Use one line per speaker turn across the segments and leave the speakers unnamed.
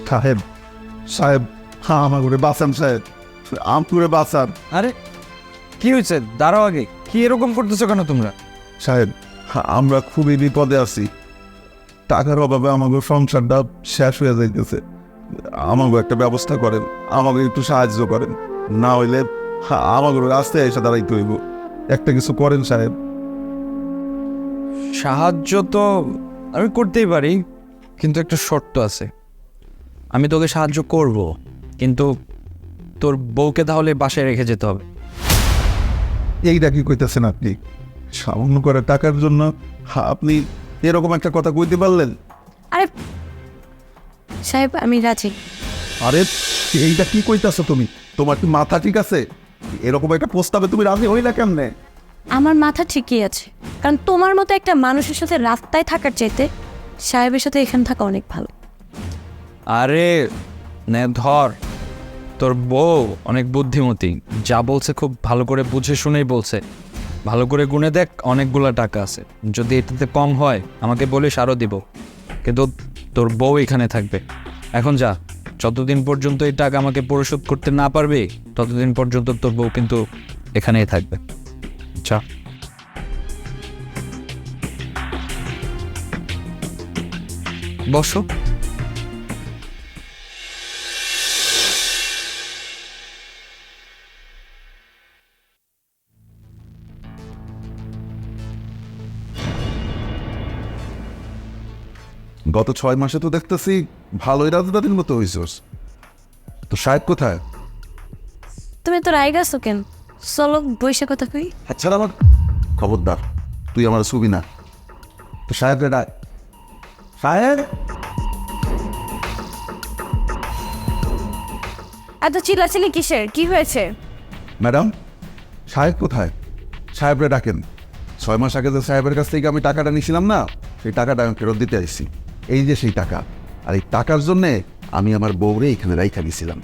সাহেব সাহেব, হ্যাঁ আমার করে বাঁচান সাহেব, আমপুরে বাঁচান।
আরে কি হয়েছে? দাঁড়াও আগে, কি এরকম করতেছো কেন তোমরা?
সাহেব আমরা খুবই বিপদে আছি, টাকার অভাবে আমাকে সংসারটা শেষ হয়ে যাইতেছে, আমাকে একটা ব্যবস্থা করেন, আমাকে একটু সাহায্য করেন, না হইলে আমাকে রাস্তায় এসে দাঁড়াইতে হইব, একটা কিছু করেন সাহেব।
সাহায্য তো আমি করতেই পারি, কিন্তু একটা শর্ত আছে। আমি তোকে সাহায্য করব, কিন্তু তোর বউকে তাহলে বাসায় রেখে যেতে হবে।
এইটা কি কইতেছেন আপনি? সামান্য করে টাকার জন্য আপনি এরকম একটা কথা কইতে পারলেন?
আরে সাহেব, আমি রাজি।
আরে এইটা কি কইতাছো তুমি? তোমার কি মাথা ঠিক আছে? এরকম একটা প্রস্তাবে তুমি রাজি হইলা কেমনে?
আমার মাথা ঠিকই আছে, কারণ তোমার মতো একটা মানুষের সাথে রাস্তায় থাকার চাইতে সাহেবের সাথে এখানে থাকা অনেক ভালো।
আরে নে ধর, তোর বউ অনেক বুদ্ধিমতী, যা বলছে খুব ভালো করে বুঝে শুনেই বলছে। ভালো করে গুনে দেখ, অনেকগুলো টাকা আছে, যদি এটাতে কম হয় আমাকে বলিস, আরও দিব। কিন্তু তোর বউ এখানে থাকবে। এখন যা, যতদিন পর্যন্ত এই টাকা আমাকে পরিশোধ করতে না পারবে ততদিন পর্যন্ত তোর বউ কিন্তু এখানেই থাকবে। আচ্ছা, বসো।
গত 6 মাসে তো দেখতেছি ভালোই রাজধানীর মতো হইছস, তো সাহেব কোথায়?
তুমি তো রায় গেছো কেন? চলো বৈশা কথা কই।
আচ্ছা আমার খবরদার, তুই আমার ছবি না। তো সাহেব রে ডাক। সাহেব,
এত চিল্লাচিল্লি কিসের? কি হয়েছে?
ম্যাডাম সাহেব কোথায়? সাহেব রে ডাকেন। 6 মাস আগে যে সাহেবের কাছ থেকে আমি টাকাটা নিয়েছিলাম না, সেই টাকাটা আমি ফেরত দিতে আসছি। এই যে সেই টাকা, আর এই টাকার জন্যে আমি আমার বউরে এখানে রাইখা গেছিলাম।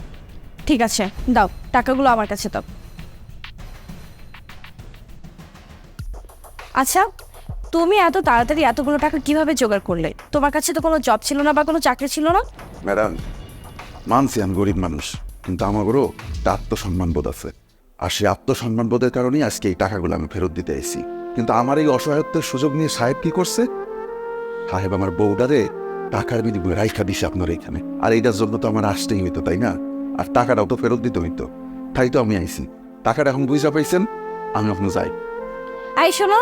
ঠিক আছে, দাও টাকাগুলো আমার কাছে দাও। আচ্ছা, তুমি এত তাড়াতাড়ি এতগুলো টাকা কিভাবে জোগাড় করলে? তোমার কাছে তো কোনো জব ছিল না বা কোনো চাকরি ছিল না।
ম্যাডাম মানছি আমি গরিব মানুষ, কিন্তু আমারও একটা আত্মসম্মান বোধ আছে, আর সেই আত্মসম্মান বোধের কারণেই আজকে এই টাকাগুলো আমি ফেরত দিতে এসেছি। কিন্তু আমার এই অসহায়ত্বের সুযোগ নিয়ে সাহেব কি করছে? সাহেব আমার বউডারে টাকার বিনিময়ে রাইখা দিছে আপনার এখানে, আর এইটার জন্য তো আমার আসতেই হইতো, তাই না? আর টাকাটাও তো ফেরত দিতে হইতো, তাই তো আমি আইছি। টাকাটা এখন বুঝা পাইছেন, আমি আপনি যাই।
আই শোনো,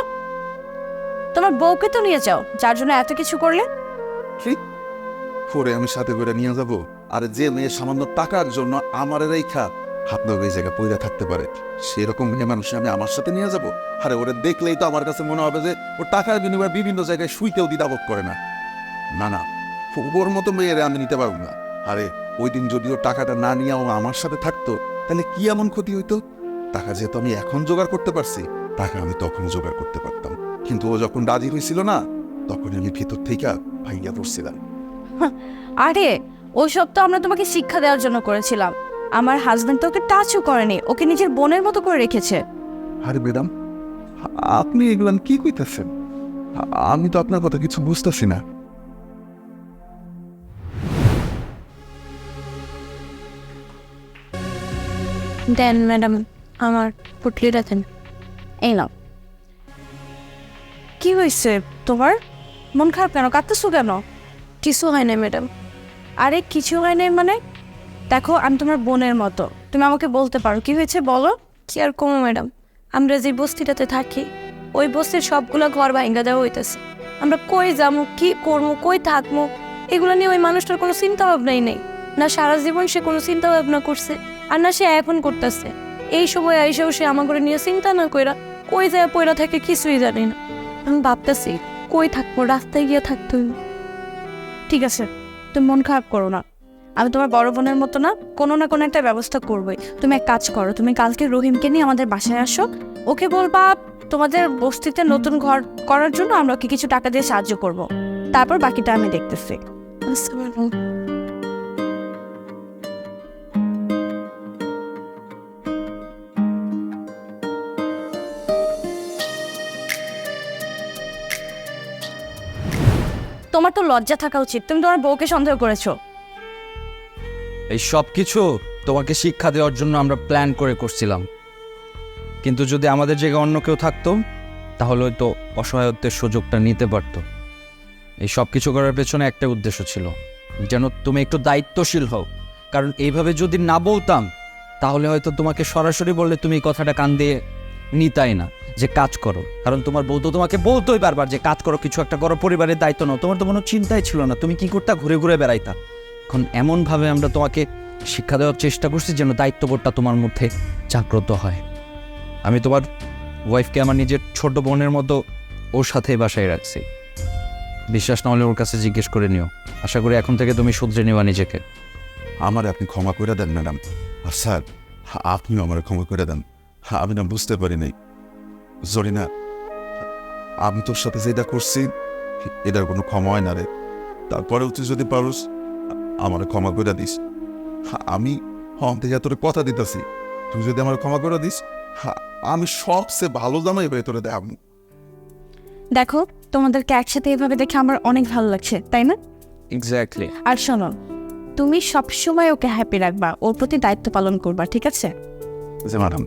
তোমার বউকে তো নিয়ে যাও, যার জন্য এত কিছু করলে।
কি করে আমি সাথে করে নিয়ে যাব? আর যে মেয়ে সামান্য টাকার জন্য আমার রেখা আপনার ওই জায়গায় পয়রা থাকতে পারে, সেরকম মেয়ে মানুষ আমি আমার সাথে নিয়ে যাব? আরে ওরে দেখলেই তো আমার কাছে মনে হবে যে ও টাকার বিনিময়ে বিভিন্ন জায়গায় শুইতেও দ্বিধাবোধ করে না। না না, ওর মতো মেয়েরে আমি নিতে পারবো না। আরে ওই দিন যদি ও টাকাটা না নিয়ে ও আমার সাথে থাকতো, তাহলে কি এমন ক্ষতি হইতো? টাকা যেহেতু আমি এখন জোগাড় করতে পারছি, টাকা আমি তখন জোগাড় করতে পারতাম, কিন্তু ও যখন রাজি হয়েছিল না, তখন আমি ভিতর থেকে ভাইয়া পড়ছিলাম।
আরে ওইসব তো আমরা তোমাকে শিক্ষা দেওয়ার জন্য করেছিলাম। আমার হাজবেন্ড তো ওকে টাচও করেনি, ওকে নিজের বোনের মতো করে রেখেছে।
আরে ম্যাডাম, আপনি এগুলান কি কইতেছেন? আমি তো আপনার কথা কিছু বুঝতেছি না।
দেন ম্যাডাম, আমার পুটলিটা দেন। এই নাও। কি হয়েছে তোমার? মন খারাপ কেন? কাঁদতেছো কেন? কিছু হয় না ম্যাডাম। আরে কিছু হয় নাই মানে? দেখো, আমি তোমার বোনের মতো, তুমি আমাকে বলতে পারো কি হয়েছে, বলো। কি আর কমো ম্যাডাম, আমরা যে বস্তিটাতে থাকি ওই বস্তির সবগুলো ঘর ভাঙা দেওয়া হইতেছে। আমরা কই যাবো, কি করবো, কই থাকবো, এগুলো নিয়ে ওই মানুষটার কোনো চিন্তা ভাবনাই নেই। না সারা জীবন সে কোনো চিন্তা ভাবনা করছে, আর না সে এখন করতেছে। এই সময় আইসেও সে আমার করে নিয়ে চিন্তা না কইরা কই যায় পয়রা থাকে কিছুই জানি না। আমি ভাবতেছি কই থাকবো, রাস্তায় গিয়ে থাকতে হইব। ঠিক আছে, তুমি মন খারাপ করো না, আমি তোমার বড় বোনের মতো না, কোনো না কোনো একটা ব্যবস্থা করবোই। তুমি এক কাজ করো, তুমি কালকে রহিমকে নিয়ে আমাদের বাসায় আসো, ওকে বলবা তোমাদের বস্তিতে নতুন ঘর করার জন্য আমরা ওকে কিছু টাকা দিয়ে সাহায্য করব, তারপর বাকিটা আমি দেখতেছি। তোমার তো লজ্জা থাকা উচিত, তুমি তোমার বউকে সন্দেহ করেছো।
এই সব কিছু তোমাকে শিক্ষা দেওয়ার জন্য আমরা প্ল্যান করে করছিলাম, কিন্তু যদি আমাদের জায়গায় অন্য কেউ থাকতো তাহলে হয়তো অসহায়ত্বের সুযোগটা নিতে পারতো। এই সব কিছু করার পেছনে একটা উদ্দেশ্য ছিল, যেন তুমি একটু দায়িত্বশীল হও। কারণ এইভাবে যদি না বলতাম তাহলে হয়তো তোমাকে সরাসরি বললে তুমি এই কথাটা কান দিয়ে নিতাই না যে কাজ করো। কারণ তোমার বউ তো তোমাকে বলতোই বারবার যে কাজ করো, কিছু একটা করো, পরিবারের দায়িত্ব নাও। তোমার তো কোনো চিন্তাই ছিল না, তুমি কি করতা, ঘুরে ঘুরে বেড়াইতা। এখন এমনভাবে আমরা তোমাকে শিক্ষা দেওয়ার চেষ্টা করছি যেন দায়িত্ববোধটা তোমার মধ্যে জাগ্রত হয়। আমি তোমার ওয়াইফকে আমার নিজের ছোট বোনের মতো ওর সাথেই বাসায় রাখছি। বিশ্বাস না হলে ওর কাছে জিজ্ঞেস করে নিও। আশা করি এখন থেকে তুমি শুধরে নিবা নিজেকে।
আমারে আপনি ক্ষমা করে দেন ম্যাডাম। আর স্যার, আপনিও আমার ক্ষমা করে দেন। আমি না বুঝতে পারি নাই। জরিনা, আমি তোর সাথে যেটা করছি এটার কোনো ক্ষমা হয় না রে। তারপরেও তুই যদি পারুস আমার ক্ষমা করে দিস। আমি থেকে তোর কথা দিতেছি, তুই যদি আমার ক্ষমা করে দিস আমি সবচেয়ে ভালো জামাই হয়ে তোরে দেখাবো।
দেখো, তোমাদেরকে একসাথে এভাবে দেখে আমার অনেক ভালো লাগছে, তাই না?
এক্স্যাক্টলি।
আর শোনো, তুমি সবসময় ওকে হ্যাপি রাখবা, ওর প্রতি দায়িত্ব পালন করবা, ঠিক আছে?
যে ম্যাডাম,